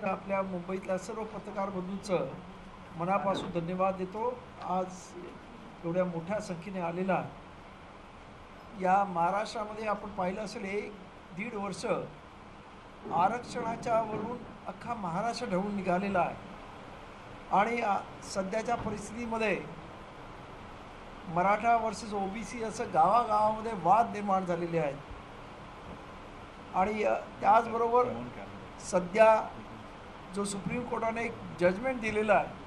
आपल्या मुंबईतल्या सर्व पत्रकार बंधूंचं मनापासून धन्यवाद देतो. आज एवढ्या मोठ्या संख्येने आलेला या महाराष्ट्रामध्ये आपण पाहिलं असेल 1-1.5 वर्ष आरक्षणाच्या वरून अख्खा महाराष्ट्र ढवळून निघालेला आहे. आणि सध्याच्या परिस्थितीमध्ये मराठा वर्सेस ओबीसी असं गावागावामध्ये वाद निर्माण झालेले आहेत. आणि त्याचबरोबर सध्या जो सुप्रीम कोर्टाने एक जजमेंट दिलेला आहे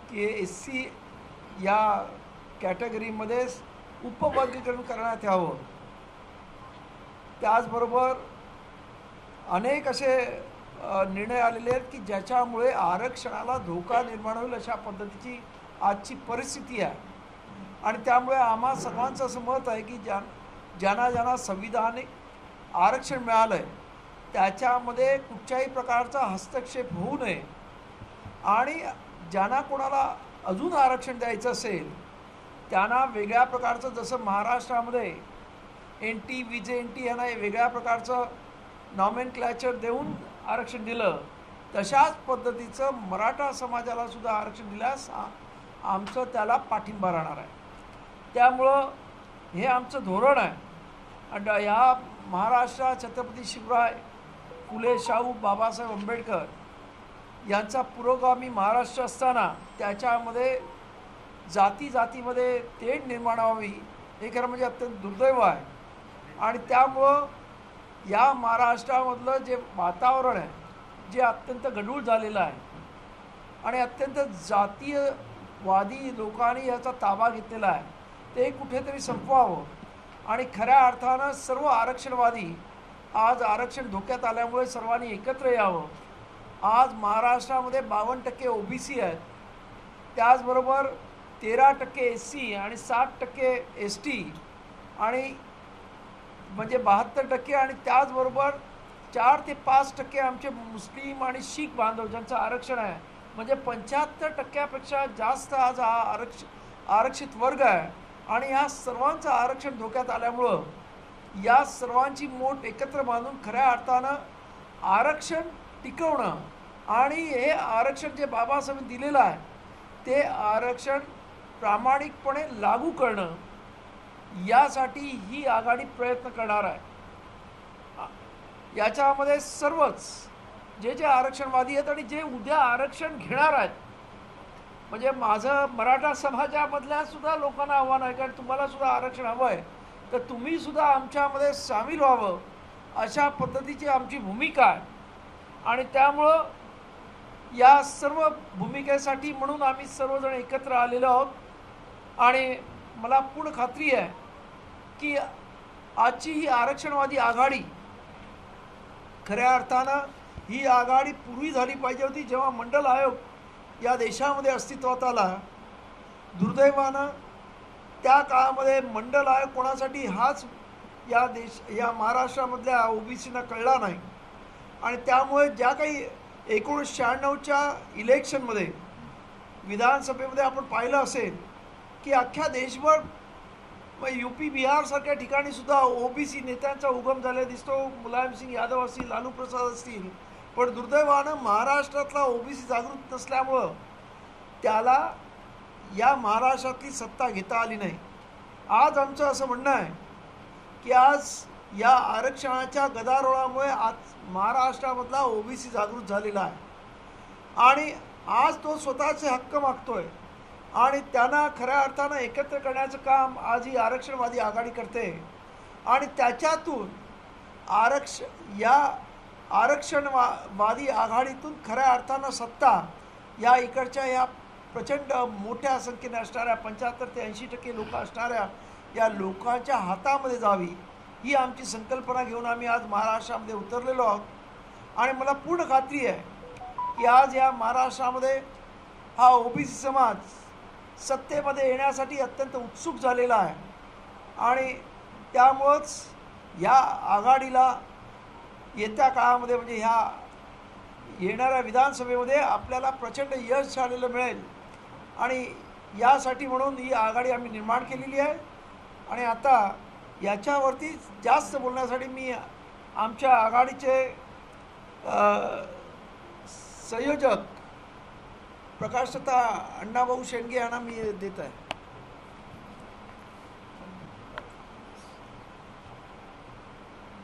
की SC या कॅटेगरीमध्ये उपवर्गीकरण करण्यात यावं. त्याचबरोबर अनेक असे निर्णय आलेले आहेत की ज्याच्यामुळे आरक्षणाला धोका निर्माण होईल अशा पद्धतीची आजची परिस्थिती आहे. आणि त्यामुळे आम्हा सर्वांचं असं मत आहे की ज्यांना संविधानिक आरक्षण मिळालं आहे त्याच्यामध्ये कुठच्याही प्रकारचा हस्तक्षेप होऊ नये. आणि ज्यांना कोणाला अजून आरक्षण द्यायचं असेल त्यांना वेगळ्या प्रकारचं, जसं महाराष्ट्रामध्ये NT, VJNT यांना वेगळ्या प्रकारचं नॉमेनक्लॅचर देऊन आरक्षण दिलं, तशाच पद्धतीचं मराठा समाजाला सुद्धा आरक्षण दिल्यास आमचं त्याला पाठिंबा राहणार आहे. त्यामुळं हे आमचं धोरण आहे. आणि ह्या महाराष्ट्रात छत्रपती शिवराय फुले शाहू बाबासाहेब आंबेडकर यांचा पुरोगामी महाराष्ट्र असताना त्याच्यामध्ये जातीमध्ये तेढ निर्माण व्हावी हे खरं म्हणजे अत्यंत दुर्दैव आहे. आणि त्यामुळं या महाराष्ट्रामधलं जे वातावरण आहे जे अत्यंत गढूळ झालेलं आहे आणि अत्यंत जातीयवादी लोकांनी याचा ताबा घेतलेला आहे ते कुठेतरी संपवावं. आणि खऱ्या अर्थानं सर्व आरक्षणवादी आज आरक्षण धोक्यात आल्यामुळे सर्वांनी एकत्र यावं. आज महाराष्ट्रामध्ये 52% OBC आहेत, त्याचबरोबर 13% SC आणि 60% ST आणि म्हणजे 72%, आणि त्याचबरोबर 4 ते 5% आमचे मुस्लिम आणि शीख बांधव ज्यांचं आरक्षण आहे. म्हणजे 75%पेक्षा जास्त आज हा आरक्षित वर्ग आहे. आणि ह्या सर्वांचं आरक्षण धोक्यात आल्यामुळं या सर्वांची मोठ एकत्र बांधून खऱ्या अर्थानं आरक्षण टिकवणं आणि हे आरक्षण जे बाबासाहेबांनी दिलेलं आहे ते आरक्षण प्रामाणिकपणे लागू करणं यासाठी ही आघाडी प्रयत्न करणार आहे. याच्यामध्ये सर्वच जे आरक्षणवादी आहेत आणि जे उद्या आरक्षण घेणार आहेत, म्हणजे माझं मराठा समाजामधल्या सुद्धा लोकांना आव्हान आहे, कारण तुम्हाला सुद्धा आरक्षण हवं आहे तर तुम्ही सुद्धा आमच्यामध्ये सामील व्हावं अशा पद्धतीची आमची भूमिका आहे. आणि त्यामुळं या सर्व भूमिकेसाठी म्हणून आम्ही सर्वजण एकत्र आलेलो आहोत. आणि मला पूर्ण खात्री आहे की आजची ही आरक्षणवादी आघाडी खऱ्या अर्थानं ही आघाडी पूर्वी झाली पाहिजे होती जेव्हा मंडल आयोग या देशामध्ये अस्तित्वात आला. दुर्दैवानं त्या काळामध्ये मंडल आयोग कोणासाठी हाच या महाराष्ट्रामधल्या OBCना कळला नाही. आणि त्यामुळे ज्या काही 1996च्या इलेक्शनमध्ये विधानसभेमध्ये आपण पाहिलं असेल की अख्ख्या देशभर UP बिहारसारख्या ठिकाणी सुद्धा OBC नेत्यांचा उगम झालेला दिसतो. मुलायमसिंग यादव असतील, लालू प्रसाद असतील. पण दुर्दैवानं महाराष्ट्रातला OBC जागृत नसल्यामुळं त्याला या महाराष्ट्रातली सत्ता घेता आली नाही. आज आमचं असं म्हणणं आहे की आज या आरक्षणाच्या गदारोळामुळे आज महाराष्ट्रामधला OBC जागृत झालेला आहे आणि आज तो स्वतःचे हक्क मागतोय. आणि त्यांना खऱ्या अर्थानं एकत्र करण्याचं काम आज ही आरक्षणवादी आघाडी करते. आणि त्याच्यातून आरक्षणवादी आघाडीतून खऱ्या अर्थानं सत्ता या इकडच्या या प्रचंड मोठ्या संख्येने असणाऱ्या 75 ते 80% लोक असणाऱ्या या लोकांच्या हातामध्ये जावी ही आमची संकल्पना घेऊन आम्ही आज महाराष्ट्रामध्ये उतरलेलो आहोत. आणि मला पूर्ण खात्री आहे की आज या महाराष्ट्रामध्ये हा OBC समाज सत्तेमध्ये येण्यासाठी अत्यंत उत्सुक झालेला आहे. आणि त्यामुळंच या आघाडीला येत्या काळामध्ये म्हणजे ह्या येणाऱ्या विधानसभेमध्ये आपल्याला प्रचंड यश आलेलं मिळेल. आणि यासाठी म्हणून ही आघाडी आम्ही निर्माण केलेली आहे. आणि आता याच्यावरती जास्त बोलण्यासाठी मी आमच्या आघाडीचे संयोजक प्रकाशता अण्णाभाऊ शेंडगे यांना मी देत आहे.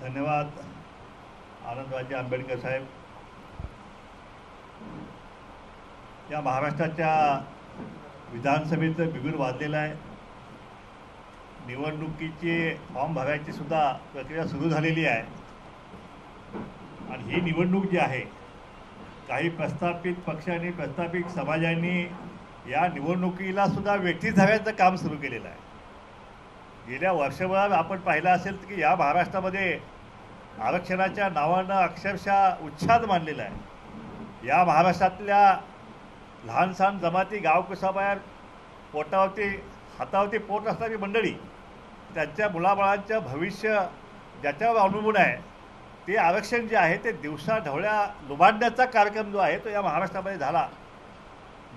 धन्यवाद आनंदराजे आंबेडकर साहेब. या महाराष्ट्राच्या विधानसभेचं बिगुल वाजलेलं आहे. निवडणुकीची फॉर्म भरायची सुद्धा प्रक्रिया सुरू झालेली आहे. आणि ही निवडणूक जी आहे, काही प्रस्थापित पक्ष आणि प्रस्थापित समाजांनी या निवडणुकीला सुद्धा वेठीस धरायचं काम सुरू केलेलं आहे. गेल्या वर्षभरात आपण पाहिलं असेल की या महाराष्ट्रामध्ये आरक्षणाच्या नावानं अक्षरशः उच्छाद मानलेला आहे. या महाराष्ट्रातल्या लहान सहान जमाती गावकुसाबाहेर पोटावरती हातावरती पोट असणारी मंडळी, त्यांच्या मुलाबाळांचं भविष्य ज्याच्यावर अवलंबून आहे, ते आरक्षण जे आहे ते दिवसा ढवळ्या लुबाडण्याचा कार्यक्रम जो आहे तो या महाराष्ट्रामध्ये झाला.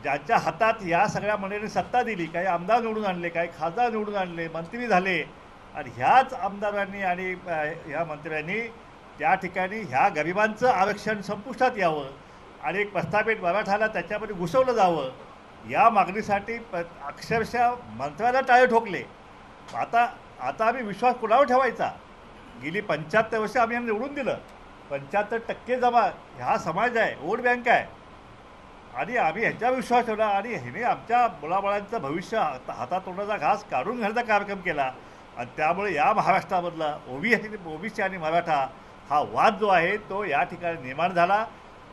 ज्यांच्या हातात या सगळ्या मंडळींनी सत्ता दिली, काही आमदार निवडून आणले, काही खासदार निवडून आणले, मंत्री झाले, आणि ह्याच आमदारांनी आणि ह्या मंत्र्यांनी त्या ठिकाणी ह्या गरिबांचं आरक्षण संपुष्टात यावं आणि एक प्रस्थापित मराठाला त्याच्यामध्ये घुसवलं जावं, या मागणीसाठी अक्षरशः मंत्र्याला टाळे ठोकले. आता आम्ही विश्वास कुणावर ठेवायचा? गेली 75 वर्ष आम्ही यांना निवडून दिलं. 75% जमा ह्या समाज आहे, वोट बँक आहे, आणि आम्ही ह्याच्यावर विश्वास ठेवला आणि ह्याने आमच्या मुलाबाळांचं भविष्य हातातोंडाचा घास काढून घ्यायचा कार्यक्रम केला. आणि त्यामुळे या महाराष्ट्रामधला ओबीसी आणि मराठा हा वाद जो आहे तो या ठिकाणी निर्माण झाला.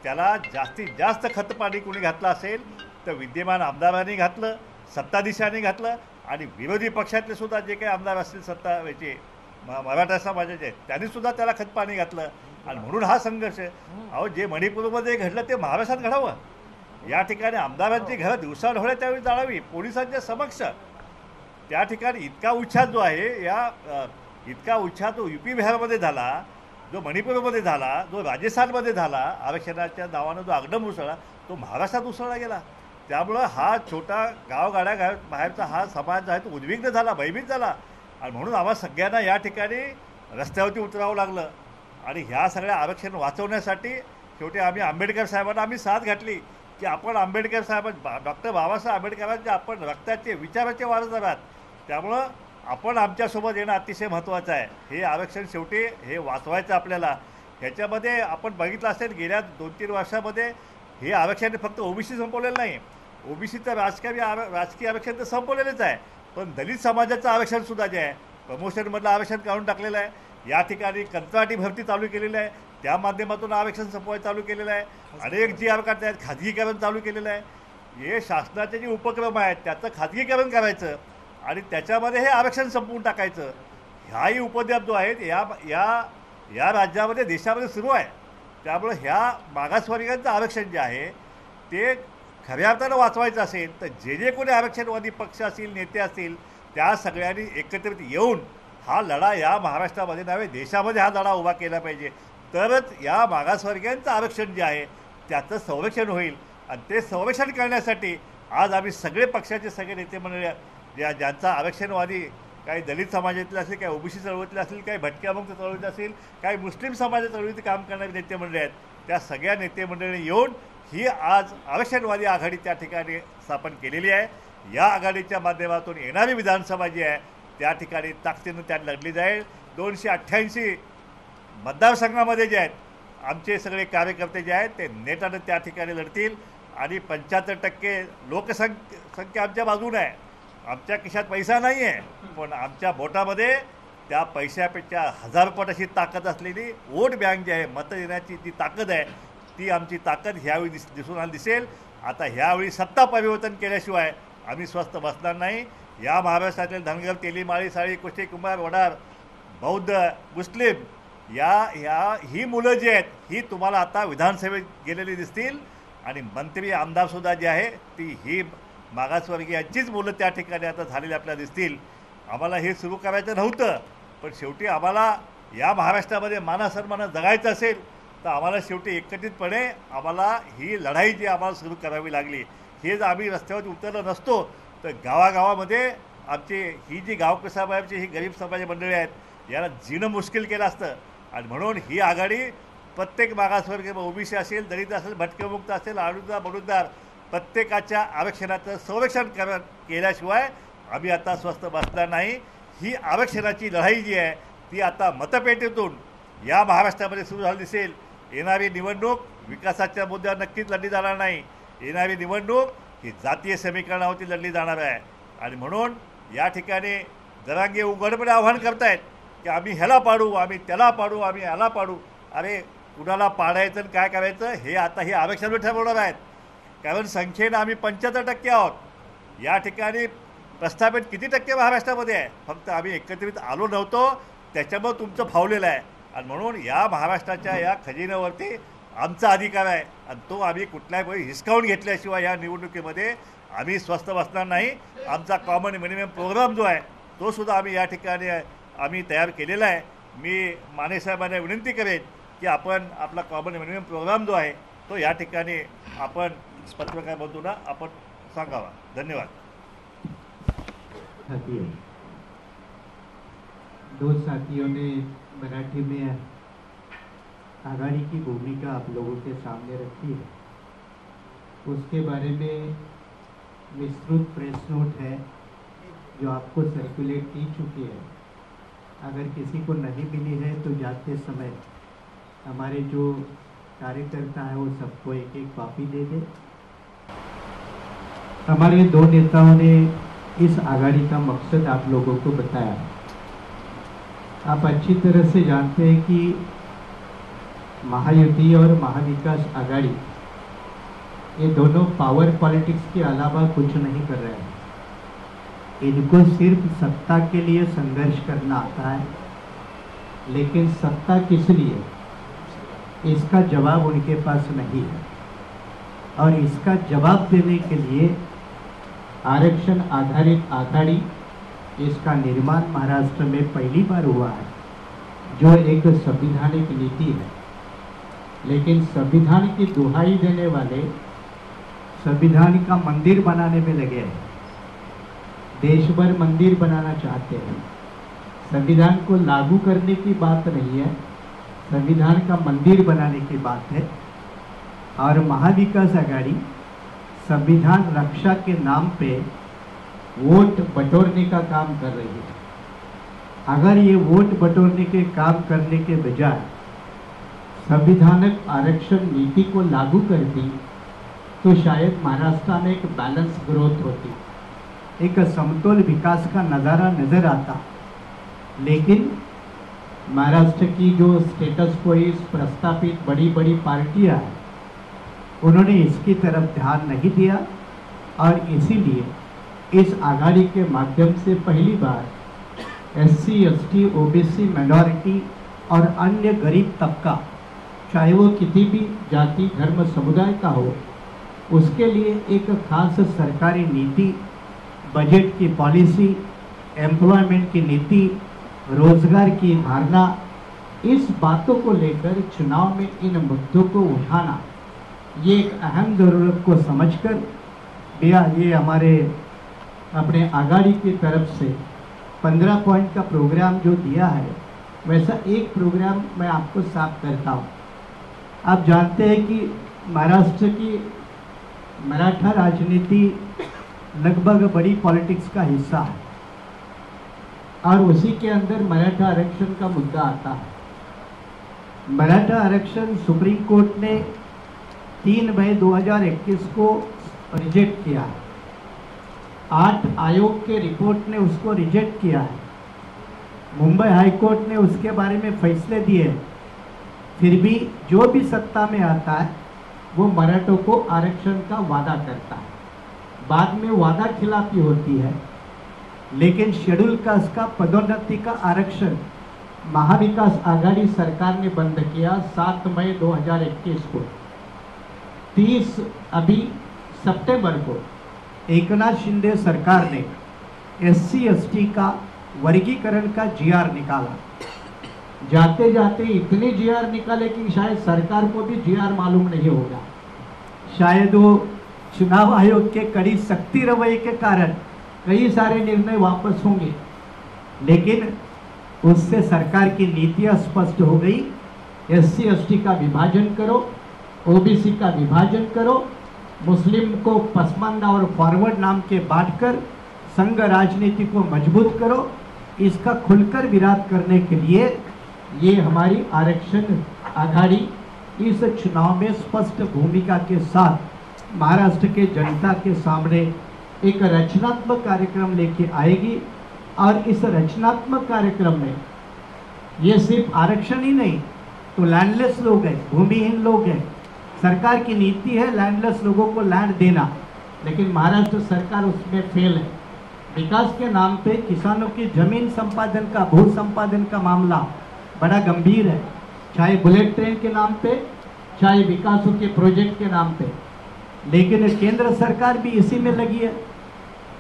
त्याला जास्तीत जास्त खतपाणी कोणी घातलं असेल तर विद्यमान आमदारांनी घातलं, सत्ताधीशांनी घातलं, आणि विरोधी पक्षातले सुद्धा जे काही आमदार असतील सत्ता याचे मराठा समाजाचे त्यांनीसुद्धा त्याला खतपाणी घातलं. आणि म्हणून हा संघर्ष अहो जे मणिपूरमध्ये घडलं ते महाराष्ट्रात घडावं. या ठिकाणी आमदारांची घरं दिवसाढवळ्या त्यावेळी जाळावी पोलिसांच्या समक्ष. त्या ठिकाणी इतका उच्छाद जो आहे इतका उच्छाद जो UP बिहारमध्ये झाला, जो मणिपूरमध्ये झाला, जो राजस्थानमध्ये झाला, आरक्षणाच्या नावानं जो आगडम उसळला तो महाराष्ट्रात उसळला गेला. त्यामुळं हा छोटा गावगाड्या बाहेरचा हा समाज आहे तो उद्विग्न झाला, भयभीत झाला. आणि म्हणून आम्हाला सगळ्यांना या ठिकाणी रस्त्यावरती उतरावं लागलं. आणि ह्या सगळ्या आरक्षण वाचवण्यासाठी शेवटी आम्ही आंबेडकर साहेबांना आम्ही साथ घातली की आपण आंबेडकर साहेब डॉक्टर बाबासाहेब आंबेडकरांचे आपण रक्ताचे विचाराचे वारसदार आहात, त्यामुळं आपण आमच्यासोबत येणं अतिशय महत्त्वाचं आहे. हे आरक्षण शेवटी हे वाचवायचं आपल्याला. ह्याच्यामध्ये आपण बघितलं असेल गेल्या 2-3 वर्षामध्ये हे आरक्षण फक्त ओबीसी संपवलेलं नाही, ओबीसीचं राजकीय आरक्षण तर संपवलेलंच आहे, पण दलित समाजाचं आरक्षणसुद्धा जे आहे प्रमोशनमधलं आरक्षण काढून टाकलेलं आहे. या ठिकाणी कंत्राटी भरती चालू केलेली आहे, त्या माध्यमातून आरक्षण संपवायचं चालू केलेलं आहे. अनेक जी आरक्षण आहेत खाजगीकरण चालू केलेलं आहे. हे शासनाचे जे उपक्रम आहेत त्याचं खाजगीकरण करायचं आणि त्याच्यामध्ये हे आरक्षण संपवून टाकायचं, ह्याही उपद्रव जो आहेत या राज्यामध्ये देशामध्ये सुरू आहे. त्यामुळं ह्या मागासवर्गीयांचं आरक्षण जे आहे ते खऱ्या अर्थानं वाचवायचं असेल तर जे कोणी आरक्षणवादी पक्ष असतील, नेते असतील, त्या सगळ्यांनी एकत्रित येऊन हा लढा या महाराष्ट्रामध्ये नव्हे देशामध्ये हा लढा उभा केला पाहिजे. तरच या मागासवर्गीयांचं आरक्षण जे आहे त्याचं संरक्षण होईल. आणि ते संरक्षण करण्यासाठी आज आम्ही सगळे पक्षाचे सगळे नेते मंडळी ज्यांचा आरक्षणवादी काही दलित समाजातले असतील, काही ओबीसी चळवळीतले असतील, काही भटक्यामुक्त चळवळीतले असतील, काही मुस्लिम समाज चळवळीत काम करणारे नेते मंडळी आहेत, त्या सगळ्या नेते मंडळींनी येऊन ही आज आरक्षणवादी आघाडी त्या ठिकाणी स्थापन केलेली आहे. या आघाडीच्या माध्यमातून येणारी विधानसभा जी आहे त्या ठिकाणी ताकदीनं त्यात लढली जाईल. 288 मतदारसंघामध्ये जे आहेत आमचे सगळे कार्यकर्ते जे आहेत ते नेटानं त्या ठिकाणी लढतील आणि 75% लोकसंख्या आमच्या बाजूने आहे. आमच्या खिशात पैसा नाही आहे, पण आमच्या बोटामध्ये त्या पैशापेक्षा 1000 पट अशी ताकद असलेली वोट बँक जी आहे, मतं देण्याची जी ताकद आहे ती आमची ताकद ह्यावेळी दिसून दिसेल. आता ह्यावेळी सत्ता परिवर्तन केल्याशिवाय आम्ही स्वस्थ बसणार नाही. या महाराष्ट्रातील धनगर, तेली, माळी, साळी, कुस्ती, कुंभार, वडार, बौद्ध, मुस्लिम ही मुलं जी आहेत ही तुम्हाला आता विधानसभेत गेलेली दिसतील. आणि मंत्री आमदारसुद्धा जे आहे ही मागासवर्गीयांचीच मुलं त्या ठिकाणी आता झालेली आपल्याला दिसतील. आम्हाला हे सुरू करायचं नव्हतं, पण शेवटी आम्हाला या महाराष्ट्रामध्ये मानासन्मानं जगायचं असेल तर आम्हाला शेवटी एकत्रितपणे आम्हाला ही लढाई जी आम्हाला सुरू करावी लागली. हे जर आम्ही रस्त्यावरती उतरलं नसतो तर गावागावामध्ये आमची ही जी गावकसाहेबांची ही गरीब समाज मंडळी आहेत याला जीणं मुश्किल केलं असतं. आणि म्हणून ही आघाडी प्रत्येक मागासवर्गीय ओबीसी असेल, दलित असेल, भटकेमुक्त असेल, आडुदार बडुदार प्रत्येकाच्या आरक्षणाचं संरक्षण केल्याशिवाय आम्ही आता स्वस्थ बसणार नाही. ही आरक्षणाची लढाई जी आहे ती आता मतपेटीतून या महाराष्ट्रामध्ये सुरू झाली दिसेल. येणारी निवडणूक विकासाच्या मुद्द्यावर नक्कीच लढली जाणार नाही. येणारी निवडणूक ही जातीय समीकरणावरती लढली जाणार आहे. आणि म्हणून या ठिकाणी जरांगे उघडपणे आव्हान करतायत की आम्ही ह्याला पाडू, आम्ही त्याला पाडू, आम्ही ह्याला पाडू. अरे कुणाला पाडायचं आणि काय करायचं हे आता हे आरक्षणावर ठरवणार आहेत. कारण संख्येनं आम्ही 75% आहोत. या ठिकाणी प्रस्थापित किती टक्के महाराष्ट्रामध्ये आहे? फक्त आम्ही एकत्रित आलो नव्हतो, त्याच्यामुळे तुमचं फावलेलं आहे. आणि म्हणून या महाराष्ट्राच्या या खजिन्यावरती आमचा अधिकार आहे आणि तो आम्ही कुठल्याही वेळी हिसकावून घेतल्याशिवाय या निवडणुकीमध्ये आम्ही स्वस्थ बसणार नाही. आमचा कॉमन मिनिमम प्रोग्राम जो आहे तो सुद्धा आम्ही या ठिकाणी आम्ही तयार केलेला आहे. मी माने साहेबांना विनंती करेन की आपण आपला कॉमन मिनिमम प्रोग्राम जो आहे तो या ठिकाणी आपण पत्रकार बंधूंना आपण सांगावा. धन्यवाद. दो साथियों ने मराठी में आघाड़ी की भूमिका आप लोगों के सामने रखी है. उसके बारे में विस्तृत प्रेस नोट है जो आपको सर्कुलेट की चुकी है. अगर किसी को नहीं मिली है तो जाते समय हमारे जो कार्यकर्ता है वो सबको एक एक कॉपी दे दे. हमारे दो नेताओं ने इस आघाड़ी का मकसद आप लोगों को बताया. आप अच्छी तरह से जानते हैं कि महायुति और महाविकास आघाड़ी ये दोनों पावर पॉलिटिक्स के अलावा कुछ नहीं कर रहे हैं. इनको सिर्फ सत्ता के लिए संघर्ष करना आता है, लेकिन सत्ता किस लिए इसका जवाब उनके पास नहीं है. और इसका जवाब देने के लिए आरक्षण आधारित आघाड़ी इसका निर्माण महाराष्ट्र में पहली बार हुआ है, जो एक संवैधानिक नीति है. लेकिन संविधान की दुहाई देने वाले संविधान का मंदिर बनाने में लगे हैं. देश भर मंदिर बनाना चाहते हैं. संविधान को लागू करने की बात नहीं है, संविधान का मंदिर बनाने की बात है. और महाविकास आघाड़ी संविधान रक्षा के नाम पे वोट बटोरने का काम कर रही है. अगर ये वोट बटोरने के काम करने के बजाय संविधानिक आरक्षण नीति को लागू करती तो शायद महाराष्ट्र में एक बैलेंस ग्रोथ होती, एक समतोल विकास का नज़ारा नज़र आता. लेकिन महाराष्ट्र की जो स्टेटस क्वो प्रस्तापित बड़ी बड़ी पार्टियां हैं उन्होंने इसकी तरफ ध्यान नहीं दिया. और इसीलिए इस आघाड़ी के माध्यम से पहली बार SC, ST, OBC, माइनॉरिटी और अन्य गरीब तबका, चाहे वो किसी भी जाति धर्म समुदाय का हो, उसके लिए एक खास सरकारी नीति, बजट की पॉलिसी, एम्प्लॉयमेंट की नीति, रोजगार की धारणा, इस बातों को लेकर चुनाव में इन मुद्दों को उठाना, ये एक अहम ज़रूरत को समझकर भैया ये हमारे अपने आघाड़ी की तरफ से 15 पॉइंट का प्रोग्राम जो दिया है, वैसा एक प्रोग्राम मैं आपको साफ करता हूँ. आप जानते हैं कि महाराष्ट्र की मराठा राजनीति लगभग बड़ी पॉलिटिक्स का हिस्सा है और उसी के अंदर मराठा आरक्षण का मुद्दा आता है. मराठा आरक्षण सुप्रीम कोर्ट ने 3 मई 2021 को रिजेक्ट किया है. 8 आयोग के रिपोर्ट ने उसको रिजेक्ट किया है. मुंबई हाई कोर्ट ने उसके बारे में फैसले दिए. फिर भी जो भी सत्ता में आता है वो मराठों को आरक्षण का वादा करता है. बाद में वादा खिलाफी होती है. लेकिन शेड्यूल कास्ट का पदोन्नति का आरक्षण महाविकास आघाड़ी सरकार ने बंद किया 7 मई 2021 को. 30 अभी सितंबर को एकनाथ शिंदे सरकार ने SC, ST का वर्गीकरण का GR निकाला. जाते जाते इतने GR निकाले कि शायद सरकार को भी GR मालूम नहीं होगा. शायद वो चुनाव आयोग के कड़ी सख्ती रवैये के कारण कई सारे निर्णय वापस होंगे, लेकिन उससे सरकार की नीतियां स्पष्ट हो गई. SC ST का विभाजन करो, OBC का विभाजन करो, मुस्लिम को पसमानदा और फॉरवर्ड नाम के बांटकर संघ राजनीति को मजबूत करो। इसका खुलकर विरोध करने के लिए ये हमारी आरक्षण आघाड़ी इस चुनाव में स्पष्ट भूमिका के साथ महाराष्ट्र के जनता के सामने एक रचनात्मक कार्यक्रम लेके आएगी। और इस रचनात्मक कार्यक्रम में ये सिर्फ आरक्षण ही नहीं, तो लैंडलेस लोग हैं, भूमिहीन लोग हैं। सरकार की नीति है लैंडलेस लोगों को लैंड देना, लेकिन महाराष्ट्र सरकार उसमें फेल है। विकास के नाम पे किसानों की जमीन संपादन का, भू संपादन का मामला बड़ा गंभीर है, चाहे बुलेट ट्रेन के नाम पे, चाहे विकासों के प्रोजेक्ट के नाम पे। लेकिन केंद्र सरकार भी इसी में लगी है।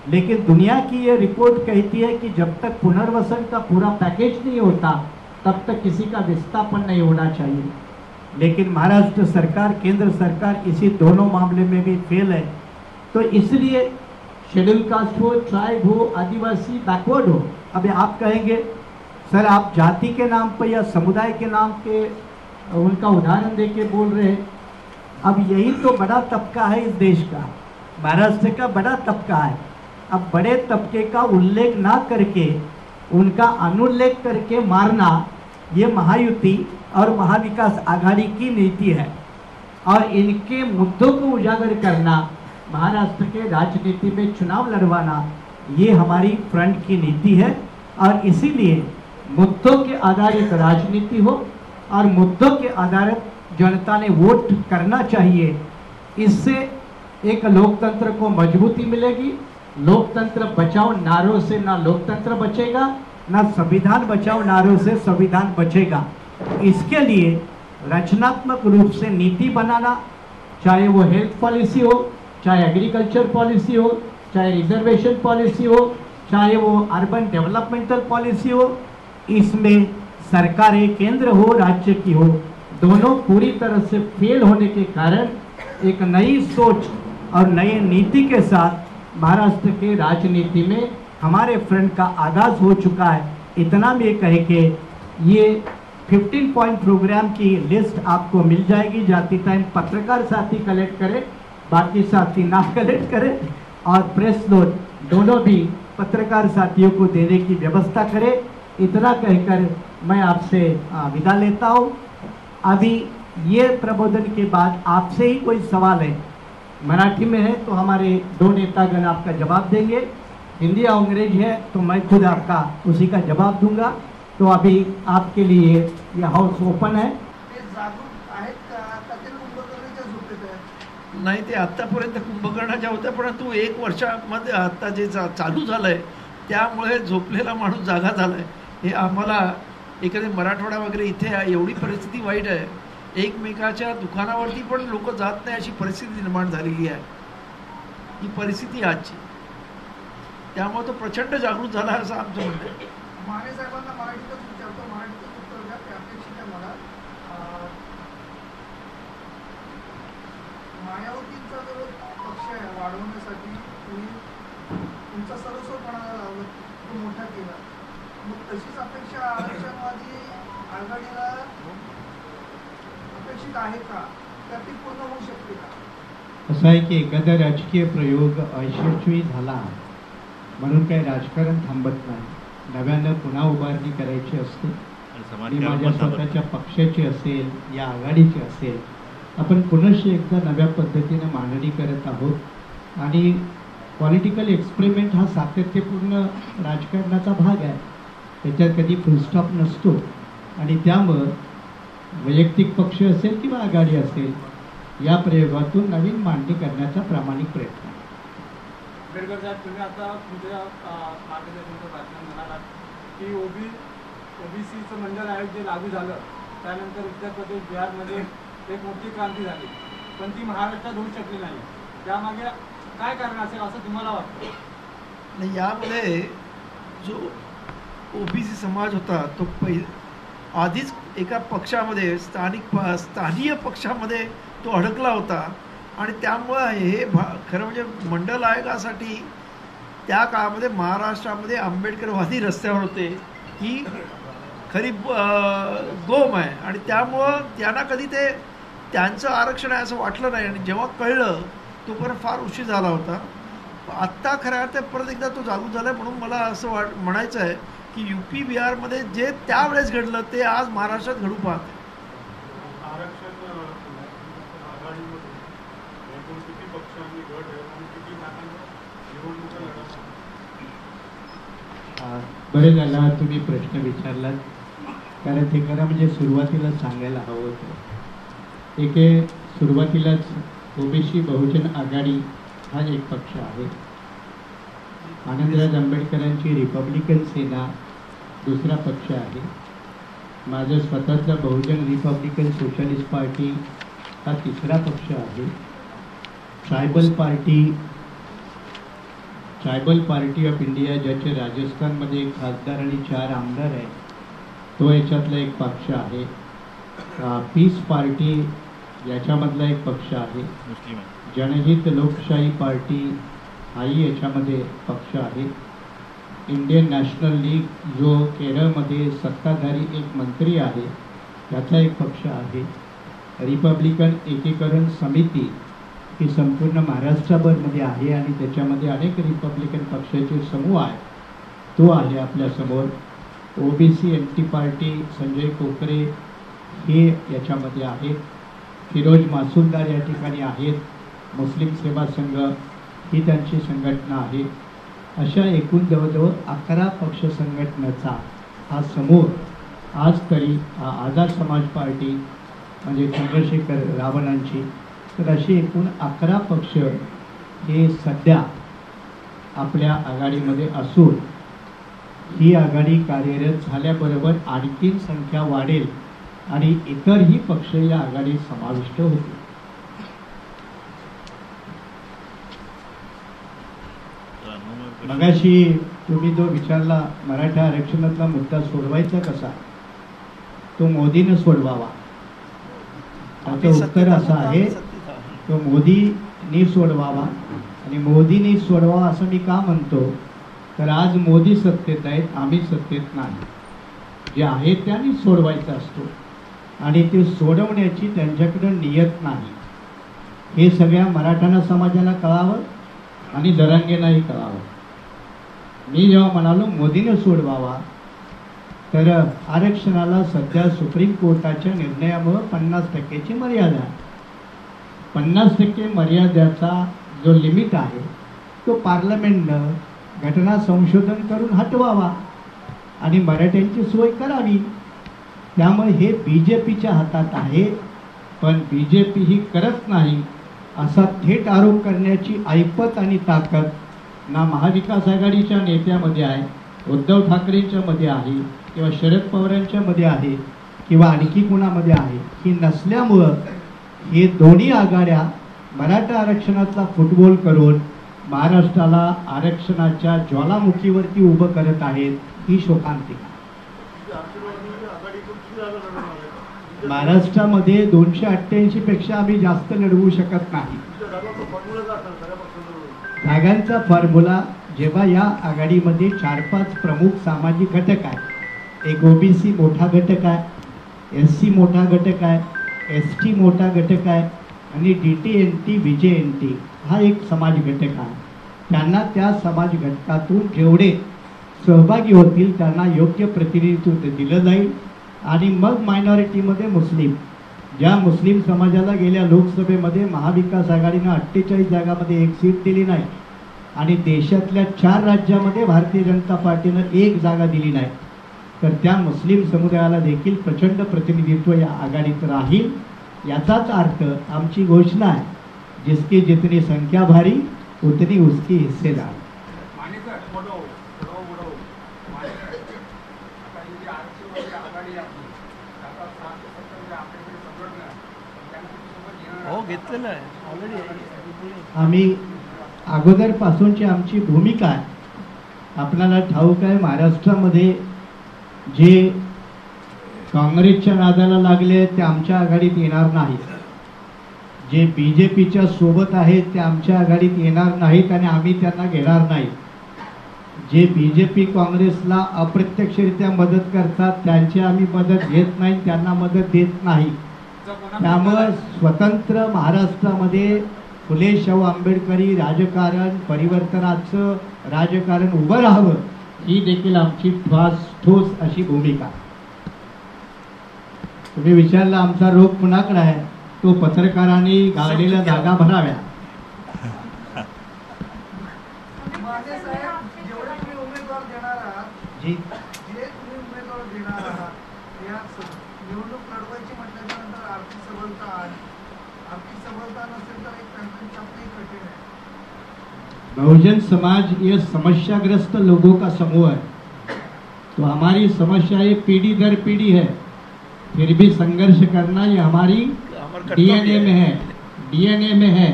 लेकिन दुनिया की ये रिपोर्ट कहती है कि जब तक पुनर्वसन का पूरा पैकेज नहीं होता तब तक किसी का विस्थापन नहीं होना चाहिए। लेकिन महाराष्ट्र सरकार, केंद्र सरकार इसी दोनों मामले में भी फेल है। तो इसलिए शेड्यूल कास्ट हो, ट्राइब हो, आदिवासी, बैकवर्ड हो, अभी आप कहेंगे सर आप जाति के नाम पर या समुदाय के नाम पे उनका उदाहरण दे के बोल रहे हैं। अब यही तो बड़ा तबका है इस देश का, महाराष्ट्र का बड़ा तबका है। अब बड़े तबके का उल्लेख ना करके उनका अनुल्लेख करके मारना, ये महायुति और महाविकास आघाड़ी की नीति है। और इनके मुद्दों को उजागर करना, महाराष्ट्र के राजनीति में चुनाव लड़वाना, ये हमारी फ्रंट की नीति है। और इसीलिए मुद्दों के आधारित राजनीति हो और मुद्दों के आधारित जनता ने वोट करना चाहिए। इससे एक लोकतंत्र को मजबूती मिलेगी। लोकतंत्र बचाओ नारों से ना लोकतंत्र बचेगा, ना संविधान बचाओ नारों से संविधान बचेगा। इसके लिए रचनात्मक रूप से नीति बनाना, चाहे वो हेल्थ पॉलिसी हो, चाहे एग्रीकल्चर पॉलिसी हो, चाहे रिजर्वेशन पॉलिसी हो, चाहे वो अर्बन डेवलपमेंटल पॉलिसी हो, इसमें सरकारें केंद्र हो राज्य की हो, दोनों पूरी तरह से फेल होने के कारण एक नई सोच और नई नीति के साथ महाराष्ट्र के राजनीति में हमारे फ्रंट का आगाज हो चुका है। इतना में कह के ये 15 पॉइंट प्रोग्राम की लिस्ट आपको मिल जाएगी। जाती टाइम पत्रकार साथी कलेक्ट करें, बाकी साथी ना कलेक्ट करें, और प्रेस नोट दोनों भी पत्रकार साथियों को देने की व्यवस्था करें। इतना कहकर मैं आपसे विदा लेता हूँ। अभी ये प्रबोधन के बाद आपसे ही कोई सवाल है, मराठी में है तो हमारे दो नेतागण आपका जवाब देंगे, हिंदी या अंग्रेजी है तो मैं खुद आपका उसी का जवाब दूंगा। तो अभी आपके लिए यह हाउस ओपन है। नाही, ते आत्तापर्यंत कुंभकर्णाच्या होत्या, परंतु 1 वर्षामध्ये आता जे चालू झालंय त्यामुळे झोपलेला माणूस जागा झालाय। हे आम्हाला एखादे मराठवाडा वगैरे इथे एवढी परिस्थिती वाईट आहे, एकमेकाच्या दुकानावरती पण लोक जात नाही अशी परिस्थिती निर्माण झालेली आहे। ही परिस्थिती आजची, त्यामुळे तो प्रचंड जागृत झाला असं आमचं म्हणणं आहे। माने साहेबांना मराठीतच विचारतो, मराठीतच उत्तर द्या, ते अपेक्षित आहे मला। मायावतींचा जो पक्ष आहे वाढवण्यासाठी तुम्ही तुमचा सर्वस्वपणा तो मोठा केला, मग तशीच अपेक्षा आरक्षणवादी आघाडीला अपेक्षित आहे का, तर ती पूर्ण होऊ शकते का? असं आहे की एखादा राजकीय प्रयोग अयशस्वी झाला म्हणून काही राजकारण थांबत नाही, नव्यानं पुन्हा उभारणी करायची असते। आणि माझ्या स्वतःच्या पक्षाची असेल या आघाडीची असेल, आपण पुनश्च एकदा नव्या पद्धतीने मांडणी करत आहोत। आणि पॉलिटिकल एक्सपेरिमेंट हा सातत्यपूर्ण राजकारणाचा भाग आहे, त्याच्यात कधी फुलस्टॉप नसतो। आणि त्यामुळं वैयक्तिक पक्ष असेल किंवा आघाडी असेल, या प्रयोगातून नवीन मांडणी करण्याचा प्रामाणिक प्रयत्न। बेडकर साहेब, तुम्ही आता तुमच्या मार्गदर्शनाच्या भाषणात म्हणालात की ओबीसीचं मंडळ आयोग जे लागू झालं त्यानंतर उत्तर प्रदेश, बिहारमध्ये एक मोठी क्रांती झाली, पण ती महाराष्ट्रात होऊ शकली नाही। त्यामागे काय कारण असेल असं तुम्हाला वाटतं? नाही, यामध्ये जो ओबीसी समाज होता तो आधीच एका पक्षामध्ये स्थानीय पक्षामध्ये तो अडकला होता। आणि त्यामुळं हे खरं म्हणजे मंडल आयोगासाठी त्या काळामध्ये महाराष्ट्रामध्ये आंबेडकरवादी रस्त्यावर होते की खरी गोम आहे आणि त्यामुळं त्यांना कधी ते त्यांचं आरक्षण आहे असं वाटलं नाही आणि जेव्हा कळलं तोपर्यंत फार उशीर झाला होता. आत्ता खऱ्या अर्थात परत एकदा तो जागृत झाला आहे. म्हणून मला असं म्हणायचं आहे की UP बिहारमध्ये जे त्यावेळेस घडलं ते आज महाराष्ट्रात घडू पाहते. आरक्षण आघाडीमध्ये एकूण किती पक्षांनी गट आहे आणि किती निवडणुका लढत. बरं झालं तुम्ही प्रश्न विचारलात, कारण ते खरं म्हणजे सुरुवातीला सांगायला हवं होतं. सुरुवातीलाच ओबीसी बहुजन आघाडी हा एक पक्ष आहे. आनंदराज आंबेडकरांची रिपब्लिकन सेना दुसरा पक्ष आहे. माझं स्वतःचा बहुजन रिपब्लिकन सोशलिस्ट पार्टी हा तिसरा पक्ष आहे. ट्रायबल पार्टी ऑफ इंडिया, ज्याचे राजस्थानमध्ये 1 खासदार आणि 4 आमदार आहेत, तो याच्यातला एक पक्ष आहे. पीस पार्टी याच्यामधला एक पक्ष आहे. जनहित लोकशाही पार्टी हाही याच्यामध्ये पक्ष आहे. इंडियन नॅशनल लीग जो केरळमध्ये सत्ताधारी एक मंत्री आहे त्याचा एक पक्ष आहे. रिपब्लिकन एकीकरण समिती ही संपूर्ण महाराष्ट्रभरमध्ये आहे आणि त्याच्यामध्ये अनेक रिपब्लिकन पक्षाचे समूह आहेत, तो आहे आपल्यासमोर. ओबीसी एंटी पार्टी संजय कोकरे हे याच्यामध्ये आहेत. फिरोज मासुलदार या ठिकाणी आहेत. मुस्लिम सेवा संघ ही त्यांची संघटना आहे. अशा एकूण जवळजवळ 11 पक्ष संघटनेचा हा समूह आज तरी आझाद समाज पार्टी म्हणजे चंद्रशेखर रावणांची, तर अशी एकूण 11 पक्ष हे सध्या आपल्या आघाडीमध्ये असून ही आघाडी कार्यरत झाल्याबरोबर आणखीन संख्या वाढेल आणि इतरही पक्ष या आघाडीत समाविष्ट होतील. मगाशी तुम्ही जो विचारला मराठा आरक्षणातला मुद्दा सोडवायचा कसा, तो मोदीने सोडवावा. त्याचं उत्तर असं आहे, तो मोदींनी सोडवावा. आणि मोदींनी सोडवावा असं मी का म्हणतो, तर आज मोदी सत्तेत आहेत, आम्ही सत्तेत नाही. जे आहे त्यांनी सोडवायचा असतो आणि ते सोडवण्याची त्यांच्याकडे नियत नाही. हे सगळ्या मराठा समाजाला कळावं आणि जरांगेंनाही कळावं. मी जेव्हा म्हणालो मोदीने सोडवावा, तर आरक्षणाला सध्या सुप्रीम कोर्टाच्या निर्णयामुळे 50% मर्यादा आहे. 50% मर्यादेचा जो लिमिट आहे तो पार्लमेंटनं घटना संशोधन करून हटवावा आणि मराठ्यांची सोय करावी. त्यामुळे हे BJPच्या हातात आहे. पण BJP ही करत नाही असा थेट आरोप करण्याची ऐपत आणि ताकद ना महाविकास आघाडीच्या नेत्यामध्ये आहे, उद्धव ठाकरेंच्या मध्ये आहे किंवा शरद पवारांच्या मध्ये आहे किंवा आणखी कुणामध्ये आहे, ही नसल्यामुळं हे दोन्ही आघाड्या मराठा आरक्षणाचा फुटबॉल करून महाराष्ट्राला आरक्षणाच्या ज्वालामुखीवरती उभं करत आहेत. ही शोकांतिका. महाराष्ट्रामध्ये 288 पेक्षा आम्ही जास्त लढवू शकत नाही. जागांचा फॉर्म्युला जेव्हा या आघाडीमध्ये 4-5 प्रमुख सामाजिक घटक आहेत, एक ओबीसी मोठा घटक आहे, SC मोठा घटक आहे, ST मोठा घटक आहे आणि DT-NT VJ-NT हा एक समाज घटक आहे. त्यांना त्या समाज घटकातून जेवढे सहभागी होतील त्यांना योग्य प्रतिनिधित्व दिलं जाईल. आणि मग मायनॉरिटीमध्ये मुस्लिम, ज्या मुस्लिम समाजाला गेल्या लोकसभेमध्ये महाविकास आघाडीनं 48 जागामध्ये 1 सीट दिली नाही आणि देशातल्या 4 राज्यामध्ये भारतीय जनता पार्टीनं 1 जागा दिली नाही, तर त्या मुस्लिम समुदायाला देखील प्रचंड प्रतिनिधित्व या आघाडीत राहील. याचाच अर्थ आमची घोषणा आहे, जिसकी जितनी संख्या भारी उतनी उसकी हिस्सेदार. हो, घेतलेलं आहे ऑलरेडी. आम्ही अगोदरपासूनची आमची भूमिका आहे. आपल्याला ठाऊक आहे, महाराष्ट्रामध्ये जे काँग्रेसच्या नादाला लागले ते आमच्या आघाडीत येणार नाहीत. जे BJPच्या सोबत आहेत ते आमच्या आघाडीत येणार नाहीत आणि आम्ही त्यांना घेणार नाही. जे बीजेपी काँग्रेसला अप्रत्यक्षरित्या मदत करतात त्यांची आम्ही मदत घेत नाही, त्यांना मदत देत नाही. त्यामुळे स्वतंत्र महाराष्ट्रामध्ये फुले शाहू आंबेडकरी राजकारण, परिवर्तनाचं राजकारण उभं राहावं, ही देखील आमची ठोस अशी भूमिका. तुम्ही विचारला आमचा रोग कुणाकडे आहे, तो पत्रकारांनी गाळलेल्या जागा भराव्या. माने साहेब, जेवढे तुम्ही उमेदवार देणार आहात, जी जे तुम्ही उमेदवार देणार आहात, या निवडणूक लढवायची म्हटल्याच्या नंतर आर्थिक सबलता आहे. आर्थिक सबलता नसेल तर एक पॅम्पलेट छापणे कठीण आहे. बहुजन समाज ये समस्याग्रस्त लोगों का समूह है, तो हमारी समस्या ये पीढ़ी दर पीढ़ी है, फिर भी संघर्ष करना ये हमारी डीएनए में है, डीएनए में है.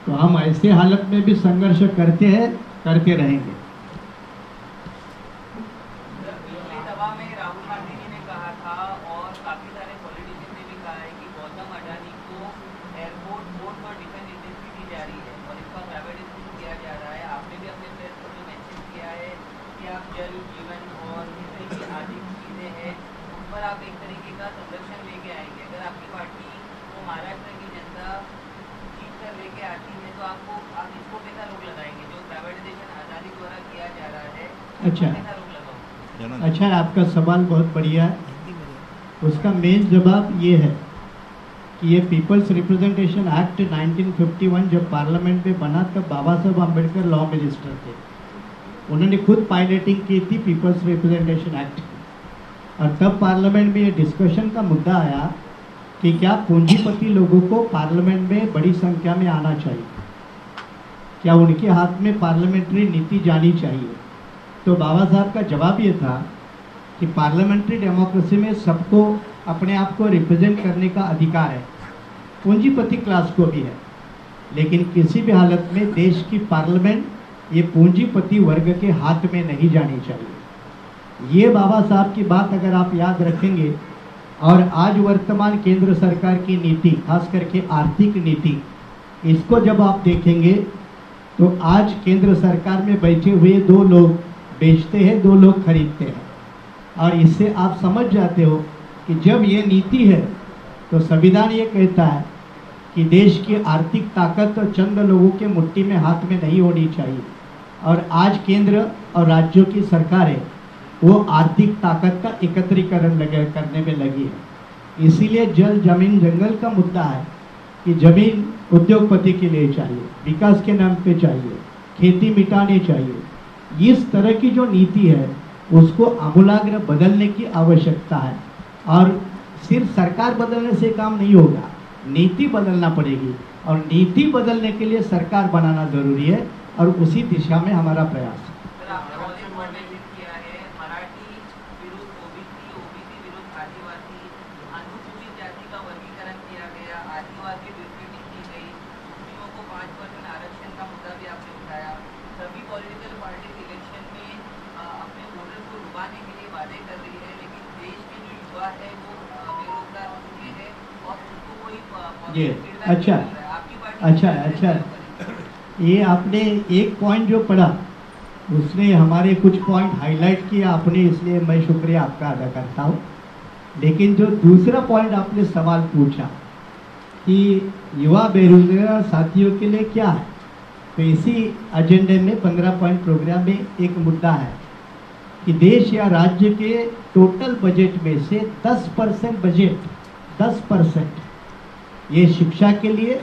तो हम ऐसे हालत में भी संघर्ष करते हैं, करते रहेंगे. पिछली सभा में राहुल गांधी जी ने कहा था और काफी सारे पॉलिटिशियन ने भी कहा है कि गौतम अडानी को एयरपोर्ट, पोर्ट और डिफेंस इंडस्ट्री दी जा रही है और इसका प्राइवेटाइजेशन किया जा रहा है. आपने भी अपने प्रेस पर जो मेंशन किया है कि आप जल जीवन और इस तरह की आर्थिक चीजें हैं उन पर आप एक तरीके का संरक्षण लेके आएंगे. अगर आपकी पार्टी को महाराष्ट्र की जनता जीत कर लेके आती है तो आप इसको कैसा रोक लगाएंगे जो प्राइवेटाइजेशन अडानी द्वारा किया जा रहा है? अच्छा. कैसा रोक लगाओगे? अच्छा, आपका सवाल बहुत बढ़िया है. उसका मेन जवाब ये है कि ये पीपल्स रिप्रेजेंटेशन एक्ट 1951 जब पार्लियामेंट में बना तब बाबा साहब आम्बेडकर लॉ मिनिस्टर थे. उन्होंने खुद पायलटिंग की थी पीपल्स रिप्रेजेंटेशन एक्ट, और तब पार्लियामेंट में ये डिस्कशन का मुद्दा आया कि क्या पूंजीपति लोगों को पार्लियामेंट में बड़ी संख्या में आना चाहिए, क्या उनके हाथ में पार्लियामेंट्री नीति जानी चाहिए. तो बाबा साहब का जवाब ये था कि पार्लियामेंट्री डेमोक्रेसी में सबको अपने आप को रिप्रेजेंट करने का अधिकार है, पूंजीपति क्लास को भी है, लेकिन किसी भी हालत में देश की पार्लियामेंट ये पूंजीपति वर्ग के हाथ में नहीं जानी चाहिए. ये बाबा साहब की बात अगर आप याद रखेंगे और आज वर्तमान केंद्र सरकार की नीति, खास करके आर्थिक नीति, इसको जब आप देखेंगे तो आज केंद्र सरकार में बैठे हुए दो लोग बेचते हैं, दो लोग खरीदते हैं, और इससे आप समझ जाते हो कि जब ये नीति है तो संविधान ये कहता है कि देश की आर्थिक ताकत चंद लोगों के मुट्ठी में हाथ में नहीं होनी चाहिए, और आज केंद्र और राज्यों की सरकारें वो आर्थिक ताकत का एकत्रीकरण करने में लगी है. इसीलिए जल जमीन जंगल का मुद्दा है कि जमीन उद्योगपति के लिए चाहिए, विकास के नाम पे चाहिए, खेती मिटानी चाहिए. इस तरह की जो नीति है उसको आमूलाग्र बदलने की आवश्यकता है, और सिर्फ सरकार बदलने से काम नहीं होगा, नीति बदलना पड़ेगी, और नीति बदलने के लिए सरकार बनाना जरूरी है, और उसी दिशा में हमारा प्रयास है. सर, आपने ऑलरेडी मेंशन किया है मराठी विरुद्ध ओबीसी, ओबीसी विरुद्ध आदिवासी, अनुसूचित जाति का वर्गीकरण किया गया, आदिवासी डिस्क्रिमिनेट की गई, मुस्लिमों को 5% आरक्षण का मुद्दा भी आपने उठाया. सभी पॉलिटिकल पार्टी इलेक्शन में अपने वोटर को लुभाने के लिए वादे कर रही है, लेकिन देश में जो युवा है वो बेरोजगार हो चुके हैं और उनको कोई अच्छा आपकी पार्टी अच्छा ये आपने एक पॉइंट जो पढ़ा उसने हमारे कुछ पॉइंट हाईलाइट किया आपने, इसलिए मैं शुक्रिया आपका अदा करता हूँ. लेकिन जो दूसरा पॉइंट आपने सवाल पूछा कि युवा बेरोजगार साथियों के लिए क्या है, तो इसी एजेंडे में 15 पॉइंट प्रोग्राम में एक मुद्दा है कि देश या राज्य के टोटल बजट में से 10% बजट 10% ये शिक्षा के लिए,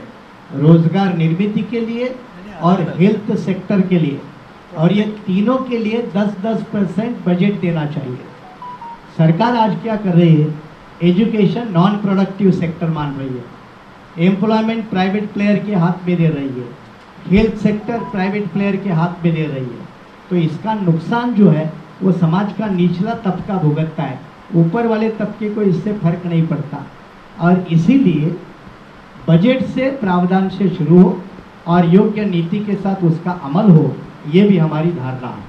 रोजगार निर्मित के लिए और हेल्थ सेक्टर के लिए, और ये तीनों के लिए 10% बजट देना चाहिए. सरकार आज क्या कर रही है, एजुकेशन नॉन प्रोडक्टिव सेक्टर मान रही है, एम्प्लॉयमेंट प्राइवेट प्लेयर के हाथ में दे रही है, हेल्थ सेक्टर प्राइवेट प्लेयर के हाथ में दे रही है. तो इसका नुकसान जो है वो समाज का निचला तबका भुगतता है, ऊपर वाले तबके को इससे फर्क नहीं पड़ता. और इसीलिए बजट से प्रावधान से शुरू हो और योग्य नीति के साथ उसका अमल हो, ये भी हमारी धारणा है.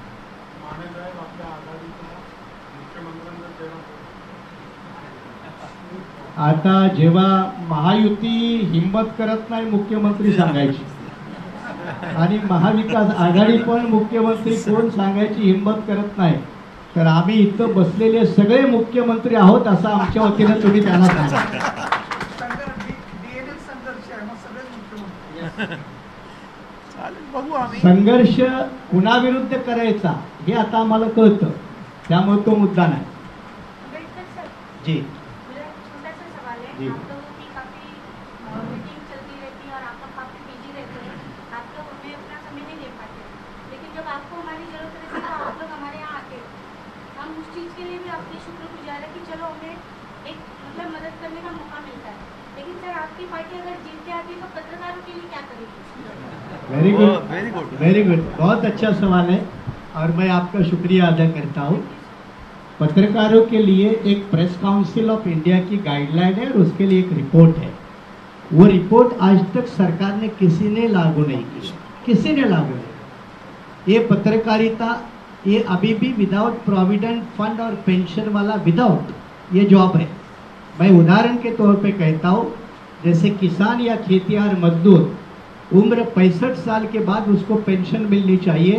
माने साहेब, आपल्या आघाडीचा मुख्यमंत्र्यांना देणार आता जेव्हा महायुती हिंमत करत नाही मुख्यमंत्री सांगायची, आणि महाविकास आघाडी पण मुख्यमंत्री कोण सांगायची हिंमत करत नाही. तर आम्ही इथं बसलेले सगळे मुख्यमंत्री आहोत असं आमच्या वतीनं तुम्ही त्यांना सांगा. DNA संघर्ष आहे, मग सगळेच मुख्यमंत्री. चालेल, बघू आम्ही. संघर्ष कुणाविरुद्ध करायचा हे आता आम्हाला कळतं, त्यामुळे तो मुद्दा नाही. अम्बेडकर सर, जी मेरा एक छोटा सा सवाल है. जी. आप लोगों की काफी मीटिंग चलती रहती है और आप लोग काफी बिजी रहते हैं. आप लोग हमें अपना समय नहीं दे पाते, लेकिन जब आपको हमारी जरूरत रहती है तो आप लोग हमारे यहाँ आते हैं. हम उस चीज़ के लिए भी आपके शुक्रगुजार है कि चलो हमें एक मतलब मदद करने का मौका मिलता है. लेकिन सर, आपकी पार्टी अगर जीत के आती है तो पत्रकारों के लिए क्या करेगी? Very good, very good, very good. बहुत अच्छा सवाल है और मैं आपका शुक्रिया अदा करता हूँ. पत्रकारों के लिए एक प्रेस काउंसिल ऑफ इंडिया की गाइडलाइन है और उसके लिए एक रिपोर्ट है. वो रिपोर्ट आज तक सरकार ने किसी ने लागू नहीं की, किसी ने लागू नहीं. ये पत्रकारिता ये अभी भी विदाउट प्रोविडेंट फंड और पेंशन वाला विदाउट ये जॉब है. मैं उदाहरण के तौर पे कहता हूँ, जैसे किसान या खेतिहर मजदूर उम्र 65 साल के बाद उसको पेंशन मिलनी चाहिए,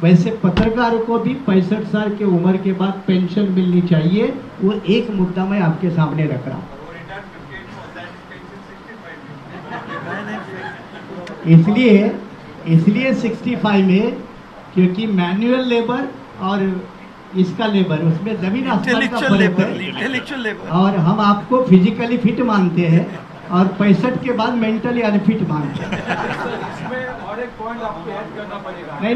वैसे पत्रकारों को भी 65 साल की उम्र के बाद पेंशन मिलनी चाहिए. वो एक मुद्दा मैं आपके सामने रख रहा हूँ. इसलिए 65 में, क्योंकि मैनुअल लेबर और इसका लेबर उसमें जमीन आसमान का फर्क है. Intellectual labour. और हम आपको फिजिकली फिट मानते हैं और 65 के बाद मेंटली अनफिट मानते हैं. इसमें और एक पॉइंट आपको ऐड करना पड़ेगा. नहीं,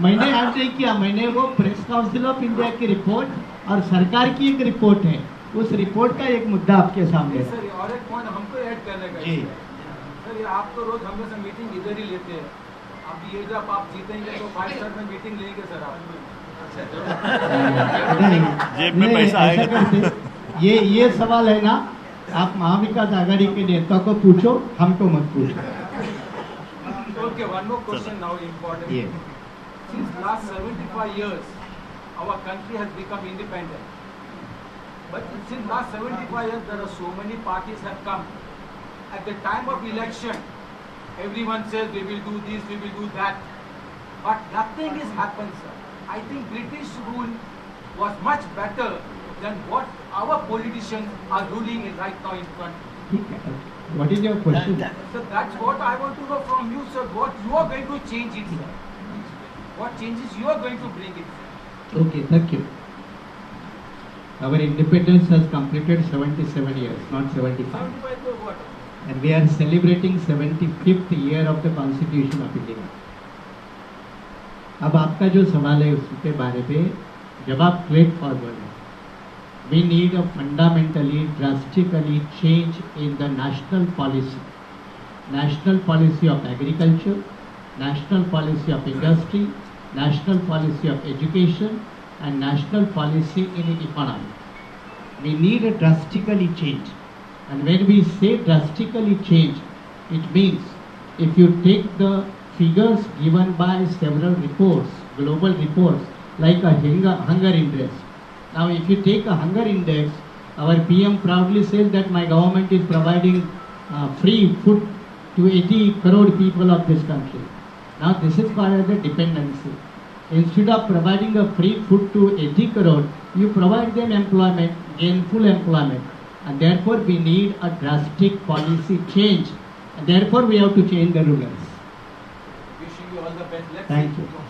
मैंने ऐड नहीं किया. मैंने वो प्रेस काउंसिल ऑफ इंडिया की रिपोर्ट और सरकार की एक रिपोर्ट है, उस रिपोर्ट का एक मुद्दा आपके सामने है. सर, और एक पॉइंट हमको ऐड करने का जी. सर, ये आप तो रोज हम से मीटिंग इधर ही लेते हैं. अब ये जब आप जीतेंगे तो 5 स्टार में मीटिंग लेंगे सर आप. जेब में पैसा ऐसा आएगा. करते. ये सवाल है ना, आप महाविकास आघाड़ी के नेता को पूछो, हमको मत पूछो. Okay, one more question now important. Yes. Since last 75 years, our country has become independent. But since last 75 years, there are so many parties have come. At the time of election, everyone says we will do this, we will do that. But nothing has happened, sir. I think British rule was much better than what our politicians are ruling in right now in front. ठीक है. What is your question? So that's what I want to know from you, sir. What you are going to change it, sir? What changes you are going to bring it, sir? Okay, thank you. Our independence has completed 77 years, not 75. 75 to what? And we are celebrating 75th year of the Constitution of India. अब आपका जो सवाल है उसके बारे में जवाब straight forward है. We need a fundamentally, drastically change in the national policy of agriculture, national policy of industry, national policy of education, and national policy in economy. We need a drastically change. And when we say drastically change, it means if you take the figures given by several reports, global reports, like a hunger index. Now, if you take a hunger index, our PM proudly says that my government is providing free food to 80 crore people of this country. Now, this is called as a dependency. Instead of providing a free food to 80 crore, you provide them employment, gainful employment. And therefore, we need a drastic policy change. And therefore, we have to change the rulers. Wishing you all the best. Let's Thank see. you.